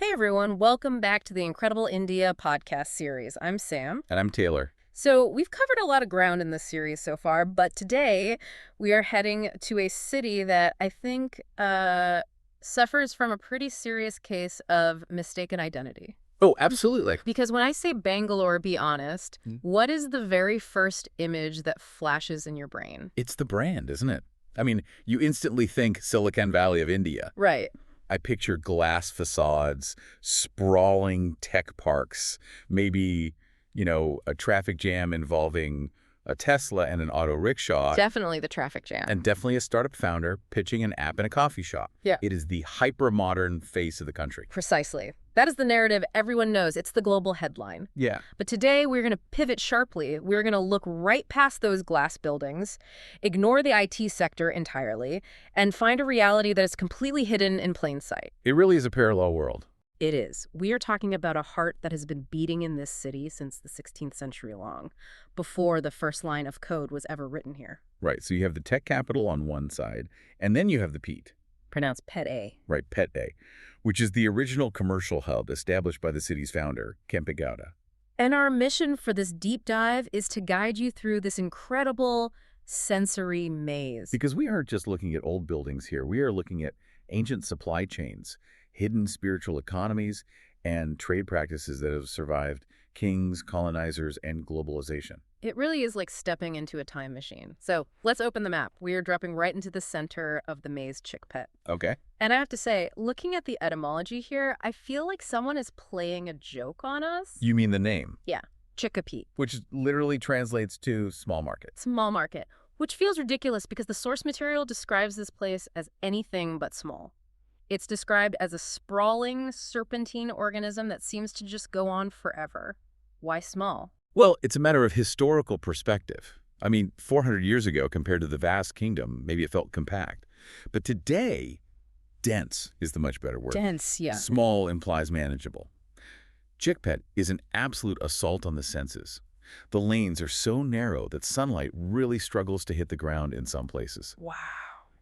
Hey everyone, welcome back to the Incredible India podcast series. I'm Sam. And I'm Taylor. So we've covered a lot of ground in this series so far, but today we are heading to a city that I think suffers from a pretty serious case of mistaken identity. Oh, absolutely. Because when I say Bangalore, be honest, what is the very first image that flashes in your brain? It's the brand, isn't it? I mean, you instantly think Silicon Valley of India. Right. I picture glass facades, sprawling tech parks, maybe, a traffic jam involving a Tesla and an auto rickshaw. Definitely the traffic jam. And definitely a startup founder pitching an app in a coffee shop. Yeah. It is the hyper-modern face of the country. Precisely. That is the narrative everyone knows. It's the global headline. Yeah. But today we're going to pivot sharply. We're going to look right past those glass buildings, ignore the IT sector entirely, and find a reality that is completely hidden in plain sight. It really is a parallel world. It is. We are talking about a heart that has been beating in this city since the 16th century long, before the first line of code was ever written here. Right. So you have the tech capital on one side, and then you have the Pete. Pronounced Pet A. Right, Pet A, which is the original commercial hub established by the city's founder, Kempegowda. And our mission for this deep dive is to guide you through this incredible sensory maze. Because we aren't just looking at old buildings here. We are looking at ancient supply chains, hidden spiritual economies, and trade practices that have survived kings, colonizers, and globalization. It really is like stepping into a time machine. So let's open the map. We are dropping right into the center of the maze Chickpet. Okay. And I have to say, looking at the etymology here, I feel like someone is playing a joke on us. You mean the name? Yeah, Chickpet. Which literally translates to small market. Small market, which feels ridiculous because the source material describes this place as anything but small. It's described as a sprawling, serpentine organism that seems to just go on forever. Why small? Well, it's a matter of historical perspective. I mean, 400 years ago, compared to the vast kingdom, maybe it felt compact. But today, dense is the much better word. Dense, yeah. Small implies manageable. Chickpet is an absolute assault on the senses. The lanes are so narrow that sunlight really struggles to hit the ground in some places. Wow.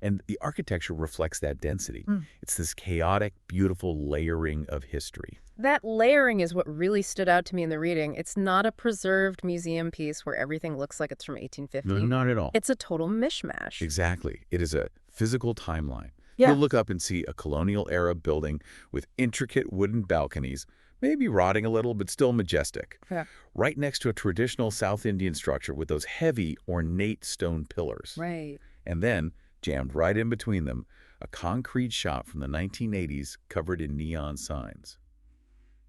And the architecture reflects that density. It's this chaotic, beautiful layering of history. That layering is what really stood out to me in the reading. It's not a preserved museum piece where everything looks like it's from 1850. No, not at all. It's a total mishmash. Exactly. It is a physical timeline. Yeah. You'll look up and see a colonial-era building with intricate wooden balconies, maybe rotting a little, but still majestic. Yeah. Right next to a traditional South Indian structure with those heavy, ornate stone pillars. Right. And then, jammed right in between them, a concrete shop from the 1980s covered in neon signs.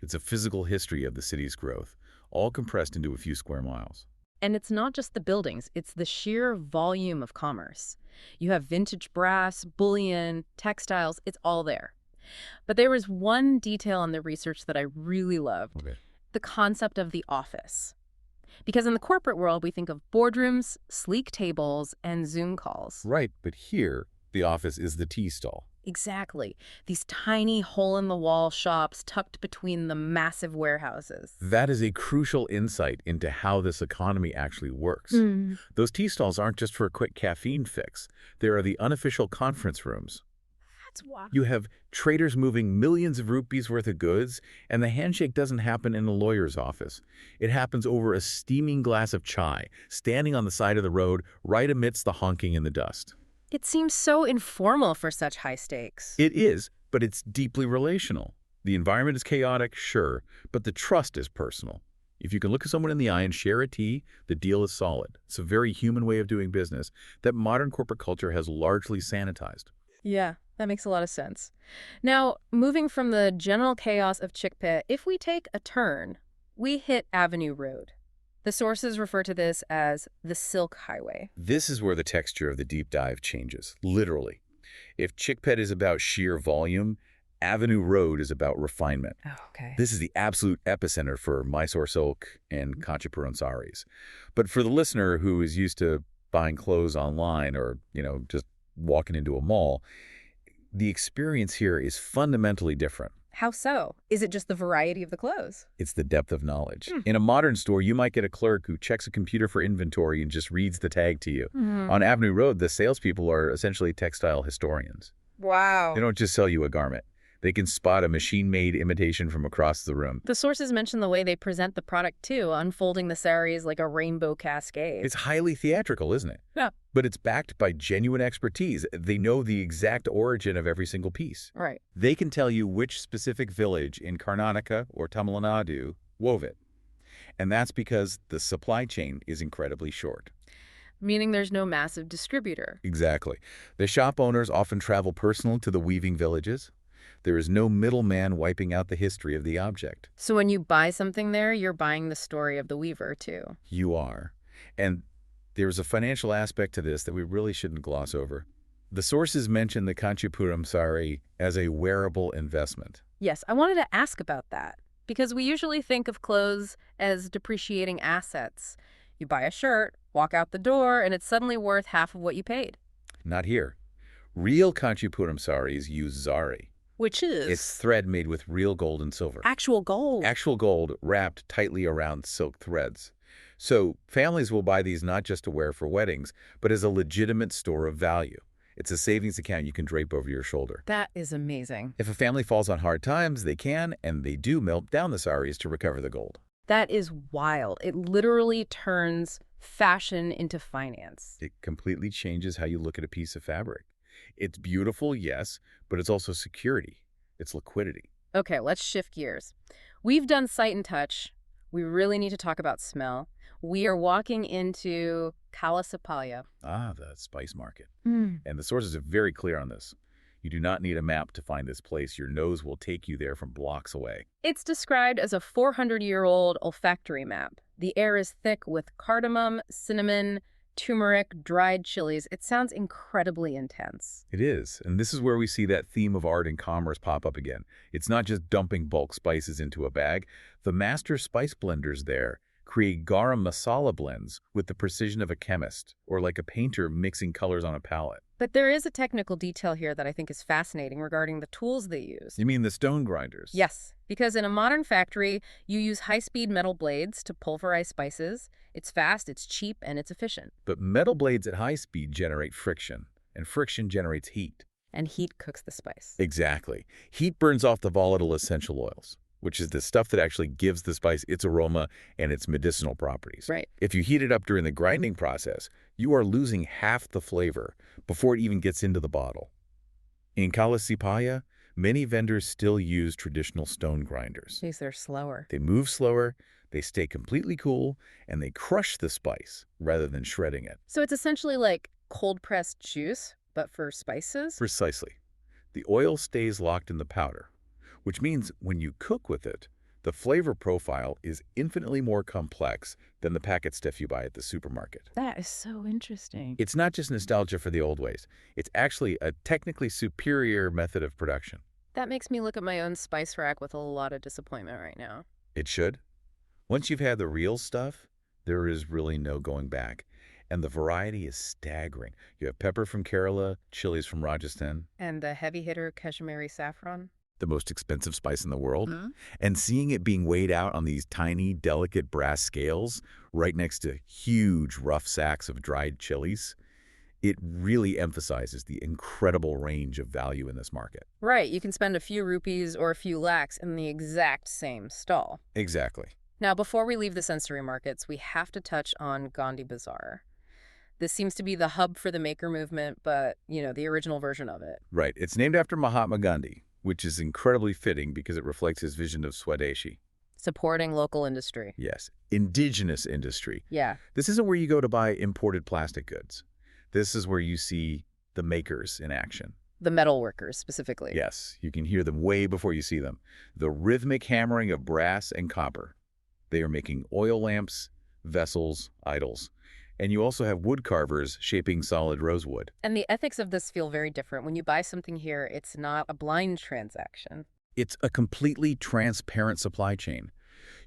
It's a physical history of the city's growth, all compressed into a few square miles. And it's not just the buildings, it's the sheer volume of commerce. You have vintage brass, bullion, textiles, it's all there. But there was one detail in the research that I really loved, the concept of the office. Because in the corporate world, we think of boardrooms, sleek tables, and Zoom calls. Right, but here, the office is the tea stall. Exactly. These tiny hole-in-the-wall shops tucked between the massive warehouses. That is a crucial insight into how this economy actually works. Those tea stalls aren't just for a quick caffeine fix. They are the unofficial conference rooms. That's wild. You have traders moving millions of rupees worth of goods, and the handshake doesn't happen in a lawyer's office. It happens over a steaming glass of chai, standing on the side of the road right amidst the honking and the dust. It seems so informal for such high stakes. It is, but it's deeply relational. The environment is chaotic, sure, but the trust is personal. If you can look at someone in the eye and share a tea, the deal is solid. It's a very human way of doing business that modern corporate culture has largely sanitized. Yeah, that makes a lot of sense. Now, moving from the general chaos of Chickpet, if we take a turn, we hit Avenue Road. The sources refer to this as the Silk Highway. This is where the texture of the deep dive changes, literally. If Chickpet is about sheer volume, Avenue Road is about refinement. Oh, okay. This is the absolute epicenter for Mysore silk and Kanchipuram saris. But for the listener who is used to buying clothes online or, just walking into a mall, the experience here is fundamentally different. How so? Is it just the variety of the clothes? It's the depth of knowledge. In a modern store, you might get a clerk who checks a computer for inventory and just reads the tag to you. On Avenue Road, the salespeople are essentially textile historians. Wow. They don't just sell you a garment. They can spot a machine-made imitation from across the room. The sources mention the way they present the product, too, unfolding the saris like a rainbow cascade. It's highly theatrical, isn't it? Yeah. But it's backed by genuine expertise. They know the exact origin of every single piece. Right. They can tell you which specific village in Karnataka or Tamil Nadu wove it. And that's because the supply chain is incredibly short. Meaning there's no massive distributor. Exactly. The shop owners often travel personally to the weaving villages. There is no middleman wiping out the history of the object. So when you buy something there, you're buying the story of the weaver, too. You are. And there's a financial aspect to this that we really shouldn't gloss over. The sources mention the Kanchipuram sari as a wearable investment. Yes, I wanted to ask about that, because we usually think of clothes as depreciating assets. You buy a shirt, walk out the door, and it's suddenly worth half of what you paid. Not here. Real Kanchipuram saris use zari. Which is? It's thread made with real gold and silver. Actual gold. Actual gold wrapped tightly around silk threads. So families will buy these not just to wear for weddings, but as a legitimate store of value. It's a savings account you can drape over your shoulder. That is amazing. If a family falls on hard times, they can, and they do, melt down the saris to recover the gold. That is wild. It literally turns fashion into finance. It completely changes how you look at a piece of fabric. It's beautiful, yes, but it's also security. It's liquidity. Okay, let's shift gears. We've done sight and touch. We really need to talk about smell. We are walking into Kalasipalya. Ah, the spice market. And the sources are very clear on this. You do not need a map to find this place. Your nose will take you there from blocks away. It's described as a 400-year-old olfactory map. The air is thick with cardamom, cinnamon, turmeric, dried chilies. It sounds incredibly intense. It is, and this is where we see that theme of art and commerce pop up again. It's not just dumping bulk spices into a bag. The master spice blenders there create garam masala blends with the precision of a chemist, or like a painter mixing colors on a palette. But there is a technical detail here that I think is fascinating regarding the tools they use. You mean the stone grinders? Yes, because in a modern factory, you use high-speed metal blades to pulverize spices. It's fast, it's cheap, and it's efficient. But metal blades at high speed generate friction, and friction generates heat. And heat cooks the spice. Exactly. Heat burns off the volatile essential oils, which is the stuff that actually gives the spice its aroma and its medicinal properties. Right. If you heat it up during the grinding process, you are losing half the flavor before it even gets into the bottle. In Kalasipalya, many vendors still use traditional stone grinders. Jeez, they're slower. They move slower, they stay completely cool, and they crush the spice rather than shredding it. So it's essentially like cold-pressed juice, but for spices? Precisely. The oil stays locked in the powder, which means when you cook with it, the flavor profile is infinitely more complex than the packet stuff you buy at the supermarket. That is so interesting. It's not just nostalgia for the old ways. It's actually a technically superior method of production. That makes me look at my own spice rack with a lot of disappointment right now. It should. Once you've had the real stuff, there is really no going back. And the variety is staggering. You have pepper from Kerala, chilies from Rajasthan. And the heavy hitter Kashmiri saffron? The most expensive spice in the world. And seeing it being weighed out on these tiny, delicate brass scales right next to huge, rough sacks of dried chilies, it really emphasizes the incredible range of value in this market. Right, you can spend a few rupees or a few lakhs in the exact same stall. Exactly. Now, before we leave the sensory markets, we have to touch on Gandhi Bazaar. This seems to be the hub for the maker movement, but, the original version of it. Right. It's named after Mahatma Gandhi, which is incredibly fitting because it reflects his vision of Swadeshi. Supporting local industry. Yes. Indigenous industry. Yeah. This isn't where you go to buy imported plastic goods. This is where you see the makers in action. The metal workers, specifically. Yes. You can hear them way before you see them. The rhythmic hammering of brass and copper. They are making oil lamps, vessels, idols. And you also have wood carvers shaping solid rosewood. And the ethics of this feel very different. When you buy something here, it's not a blind transaction. It's a completely transparent supply chain.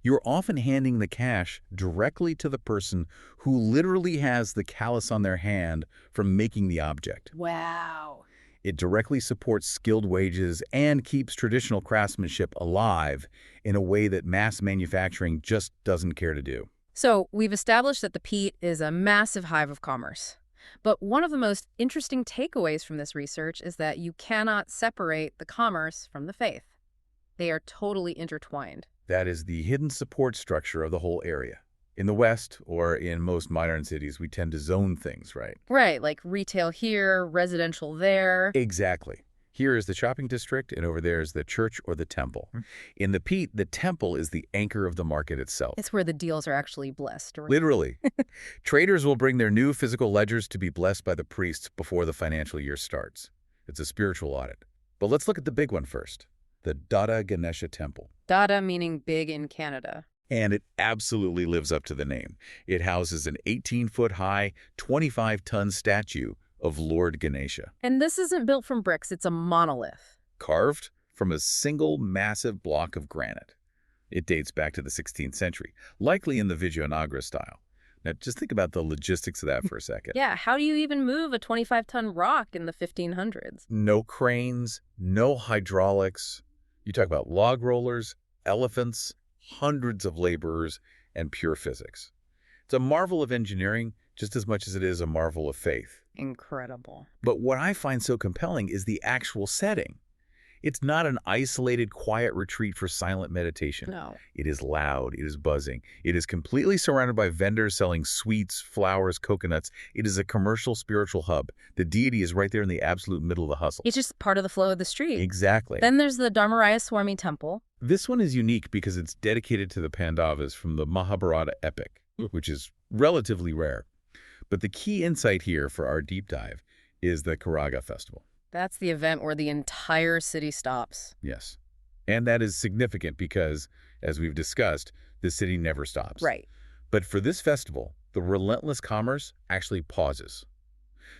You're often handing the cash directly to the person who literally has the callus on their hand from making the object. Wow. It directly supports skilled wages and keeps traditional craftsmanship alive in a way that mass manufacturing just doesn't care to do. So we've established that the peat is a massive hive of commerce. But one of the most interesting takeaways from this research is that you cannot separate the commerce from the faith. They are totally intertwined. That is the hidden support structure of the whole area. In the West, or in most modern cities, we tend to zone things, right? Right, like retail here, residential there. Exactly. Here is the shopping district, and over there is the church or the temple. In the Pete, the temple is the anchor of the market itself. It's where the deals are actually blessed. Literally. Traders will bring their new physical ledgers to be blessed by the priests before the financial year starts. It's a spiritual audit. But let's look at the big one first, the Dada Ganesha Temple. Dada meaning big in Canada. And it absolutely lives up to the name. It houses an 18-foot-high, 25-ton statue of Lord Ganesha, And this isn't built from bricks, it's a monolith. carved from a single massive block of granite. It dates back to the 16th century, likely in the Vijayanagara style. Now, just think about the logistics of that for a second. Yeah, how do you even move a 25-ton rock in the 1500s? No cranes, no hydraulics. You talk about log rollers, elephants, hundreds of laborers, and pure physics. It's a marvel of engineering just as much as it is a marvel of faith. Incredible. But what I find so compelling is the actual setting. It's not an isolated, quiet retreat for silent meditation. No. It is loud. It is buzzing. It is completely surrounded by vendors selling sweets, flowers, coconuts. It is a commercial spiritual hub. The deity is right there in the absolute middle of the hustle. It's just part of the flow of the street. Exactly. Then there's the Dharmaraya Swami Temple. This one is unique because it's dedicated to the Pandavas from the Mahabharata epic, which is relatively rare. But the key insight here for our deep dive is the Karaga Festival. That's the event where the entire city stops. Yes. And that is significant because, as we've discussed, the city never stops. Right. But for this festival, the relentless commerce actually pauses.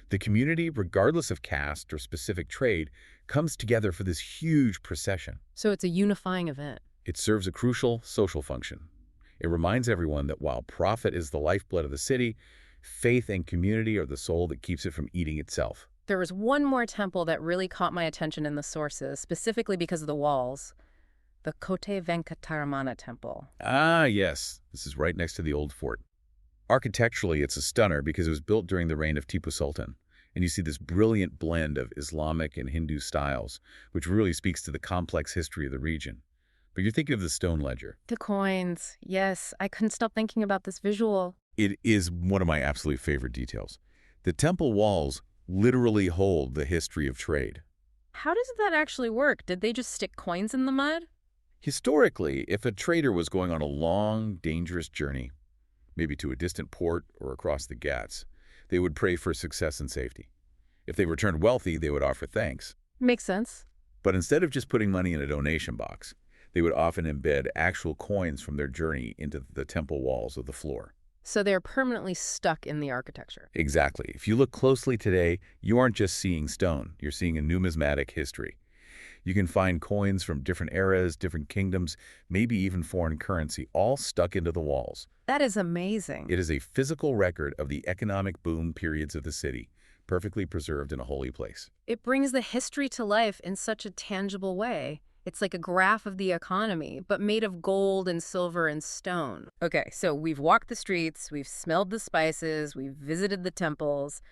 The community, regardless of caste or specific trade, comes together for this huge procession. So it's a unifying event. It serves a crucial social function. It reminds everyone that while profit is the lifeblood of the city, faith and community are the soul that keeps it from eating itself. There was one more temple that really caught my attention in the sources, specifically because of the walls. The Kote Venkataramana Temple. Ah, yes. This is right next to the old fort. Architecturally, it's a stunner because it was built during the reign of Tipu Sultan. And you see this brilliant blend of Islamic and Hindu styles, which really speaks to the complex history of the region. But you're thinking of the stone ledger. The coins. Yes, I couldn't stop thinking about this visual. It is one of my absolute favorite details. The temple walls literally hold the history of trade. How does that actually work? Did they just stick coins in the mud? Historically, if a trader was going on a long, dangerous journey, maybe to a distant port or across the Ghats, they would pray for success and safety. If they returned wealthy, they would offer thanks. Makes sense. But instead of just putting money in a donation box, they would often embed actual coins from their journey into the temple walls of the floor. So they're permanently stuck in the architecture. Exactly. If you look closely today, you aren't just seeing stone. You're seeing a numismatic history. You can find coins from different eras, different kingdoms, maybe even foreign currency, all stuck into the walls. That is amazing. It is a physical record of the economic boom periods of the city, perfectly preserved in a holy place. It brings the history to life in such a tangible way. It's like a graph of the economy, but made of gold and silver and stone. Okay, so we've walked the streets, we've smelled the spices, we've visited the temples,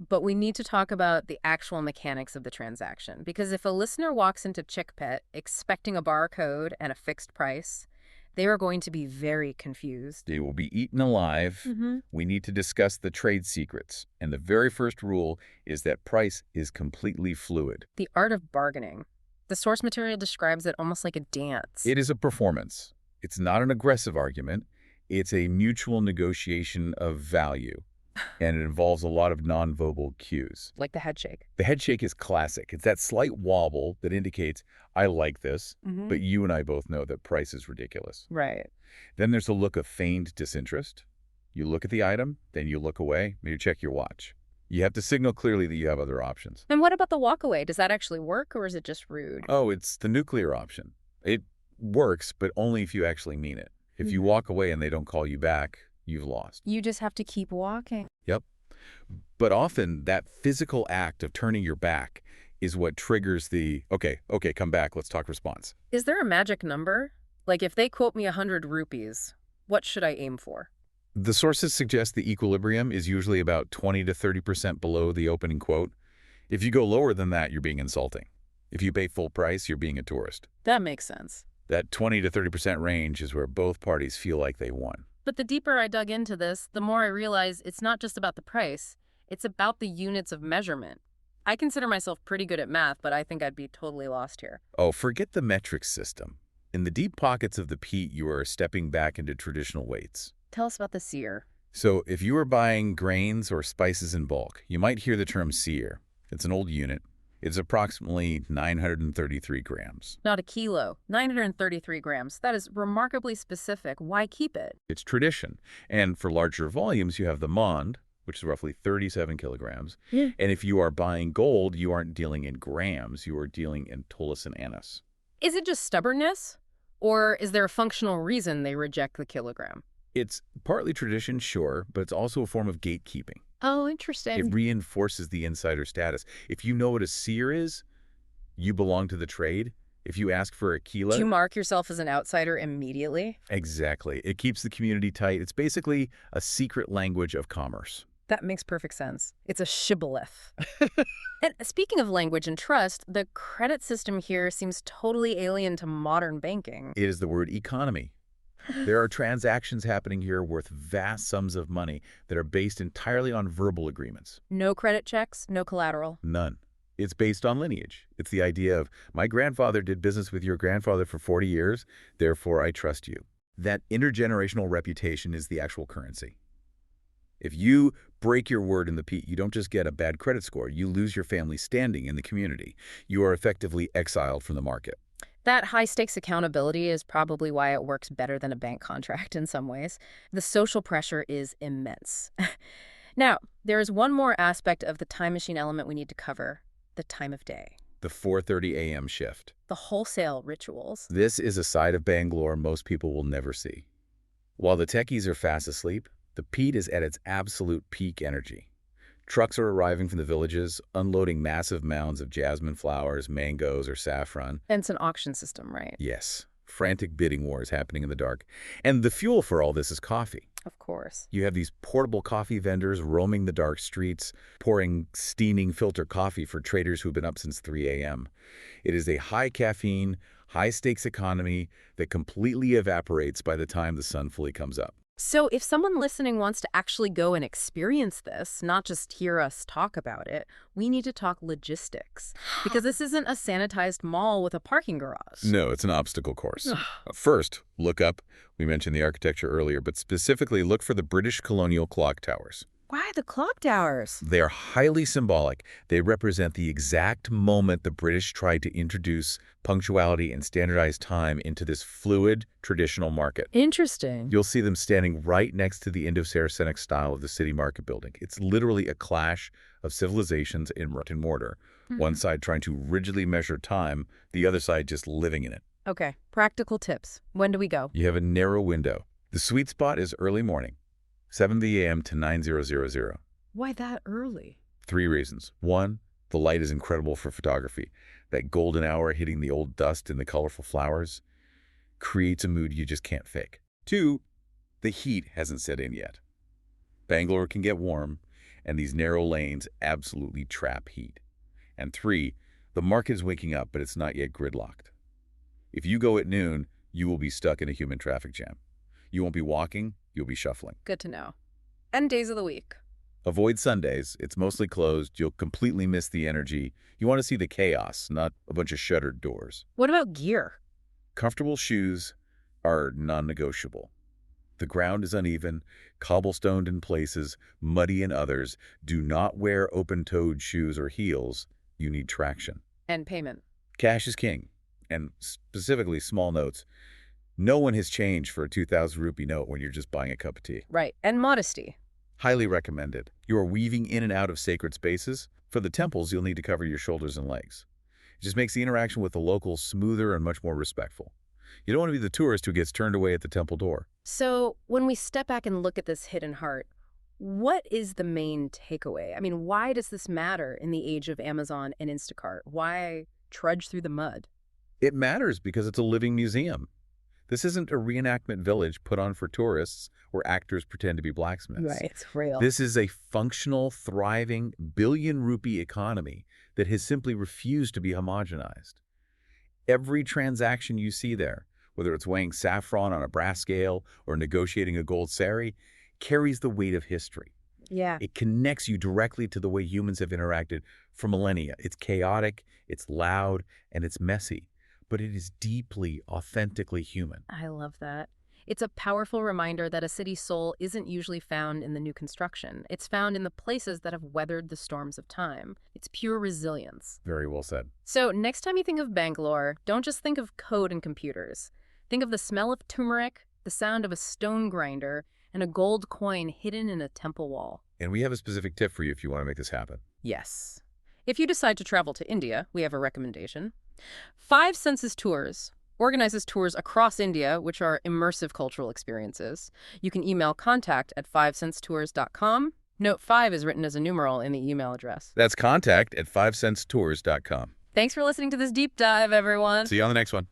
but we need to talk about the actual mechanics of the transaction. Because if a listener walks into Chickpet expecting a barcode and a fixed price, they are going to be very confused. They will be eaten alive. We need to discuss the trade secrets. And the very first rule is that price is completely fluid. The art of bargaining. The source material describes it almost like a dance. It is a performance. It's not an aggressive argument. It's a mutual negotiation of value. And it involves a lot of nonverbal cues. Like the head shake. The head shake is classic. It's that slight wobble that indicates, I like this, but you and I both know that price is ridiculous. Right. Then there's a look of feigned disinterest. You look at the item, then you look away, and you check your watch. You have to signal clearly that you have other options. And what about the walkaway? Does that actually work, or is it just rude? Oh, it's the nuclear option. It works, but only if you actually mean it. If you walk away and they don't call you back, you've lost. You just have to keep walking. Yep. But often that physical act of turning your back is what triggers the, okay, come back, let's talk response. Is there a magic number? Like if they quote me 100 rupees, what should I aim for? The sources suggest the equilibrium is usually about 20 to 30% below the opening quote. If you go lower than that, you're being insulting. If you pay full price, you're being a tourist. That makes sense. That 20 to 30% range is where both parties feel like they won. But the deeper I dug into this, the more I realized it's not just about the price. It's about the units of measurement. I consider myself pretty good at math, but I think I'd be totally lost here. Oh, forget the metric system. In the deep pockets of the peat, you are stepping back into traditional weights. Tell us about the seer. So if you are buying grains or spices in bulk, you might hear the term seer. It's an old unit. It's approximately 933 grams. Not a kilo. 933 grams. That is remarkably specific. Why keep it? It's tradition. And for larger volumes, you have the mond, which is roughly 37 kilograms. Yeah. And if you are buying gold, you aren't dealing in grams. You are dealing in tolus and annas. Is it just stubbornness? Or is there a functional reason they reject the kilogram? It's partly tradition, sure, but it's also a form of gatekeeping. Oh, interesting. It reinforces the insider status. If you know what a seer is, you belong to the trade. If you ask for a kilo... Do you mark yourself as an outsider immediately? Exactly. It keeps the community tight. It's basically a secret language of commerce. That makes perfect sense. It's a shibboleth. And speaking of language and trust, the credit system here seems totally alien to modern banking. It is the word economy. There are transactions happening here worth vast sums of money that are based entirely on verbal agreements. No credit checks, no collateral. None. It's based on lineage. It's the idea of, my grandfather did business with your grandfather for 40 years, therefore I trust you. That intergenerational reputation is the actual currency. If you break your word in the peat, you don't just get a bad credit score, you lose your family standing in the community. You are effectively exiled from the market. That high-stakes accountability is probably why it works better than a bank contract in some ways. The social pressure is immense. Now, there is one more aspect of the time machine element we need to cover, the time of day. The 4:30 a.m. shift. The wholesale rituals. This is a side of Bangalore most people will never see. While the techies are fast asleep, the peat is at its absolute peak energy. Trucks are arriving from the villages, unloading massive mounds of jasmine flowers, mangoes, or saffron. And it's an auction system, right? Yes, frantic bidding wars happening in the dark. And the fuel for all this is coffee. Of course. You have these portable coffee vendors roaming the dark streets, pouring steaming filter coffee for traders who've been up since 3 a.m. It is a high-caffeine, high-stakes economy that completely evaporates by the time the sun fully comes up. So if someone listening wants to actually go and experience this, not just hear us talk about it, we need to talk logistics. Because this isn't a sanitized mall with a parking garage. No, it's an obstacle course. First, look up. We mentioned the architecture earlier, but specifically look for the British colonial clock towers. Why the clock towers? They are highly symbolic. They represent the exact moment the British tried to introduce punctuality and standardized time into this fluid, traditional market. Interesting. You'll see them standing right next to the Indo-Saracenic style of the city market building. It's literally a clash of civilizations in brick and mortar. One side trying to rigidly measure time, the other side just living in it. Okay, practical tips. When do we go? You have a narrow window. The sweet spot is early morning, 7 a.m. to 9:00. Why that early? 3 reasons. 1, the light is incredible for photography. That golden hour hitting the old dust and the colorful flowers creates a mood you just can't fake. 2, the heat hasn't set in yet. Bangalore can get warm, and these narrow lanes absolutely trap heat. And 3, the market is waking up, but it's not yet gridlocked. If you go at noon, you will be stuck in a human traffic jam. You won't be walking, you'll be shuffling. Good to know. And days of the week. Avoid Sundays. It's mostly closed. You'll completely miss the energy. You want to see the chaos, not a bunch of shuttered doors. What about gear? Comfortable shoes are non-negotiable. The ground is uneven, cobblestoned in places, muddy in others. Do not wear open-toed shoes or heels. You need traction. And payment. Cash is king, and specifically small notes. No one has changed for a 2,000 rupee note when you're just buying a cup of tea. Right. And modesty. Highly recommended. You are weaving in and out of sacred spaces. For the temples, you'll need to cover your shoulders and legs. It just makes the interaction with the locals smoother and much more respectful. You don't want to be the tourist who gets turned away at the temple door. So when we step back and look at this hidden heart, what is the main takeaway? I mean, why does this matter in the age of Amazon and Instacart? Why trudge through the mud? It matters because it's a living museum. This isn't a reenactment village put on for tourists where actors pretend to be blacksmiths. Right, it's real. This is a functional, thriving, billion-rupee economy that has simply refused to be homogenized. Every transaction you see there, whether it's weighing saffron on a brass scale or negotiating a gold sari, carries the weight of history. Yeah. It connects you directly to the way humans have interacted for millennia. It's chaotic, it's loud, and it's messy, but it is deeply, authentically human. I love that. It's a powerful reminder that a city's soul isn't usually found in the new construction. It's found in the places that have weathered the storms of time. It's pure resilience. Very well said. So next time you think of Bangalore, don't just think of code and computers. Think of the smell of turmeric, the sound of a stone grinder, and a gold coin hidden in a temple wall. And we have a specific tip for you if you want to make this happen. Yes. If you decide to travel to India, we have a recommendation. Five Senses Tours organizes tours across India, which are immersive cultural experiences. You can email contact@fivesensestours.com. Note 5 is written as a numeral in the email address. That's contact@fivesensestours.com. Thanks for listening to this deep dive, everyone. See you on the next one.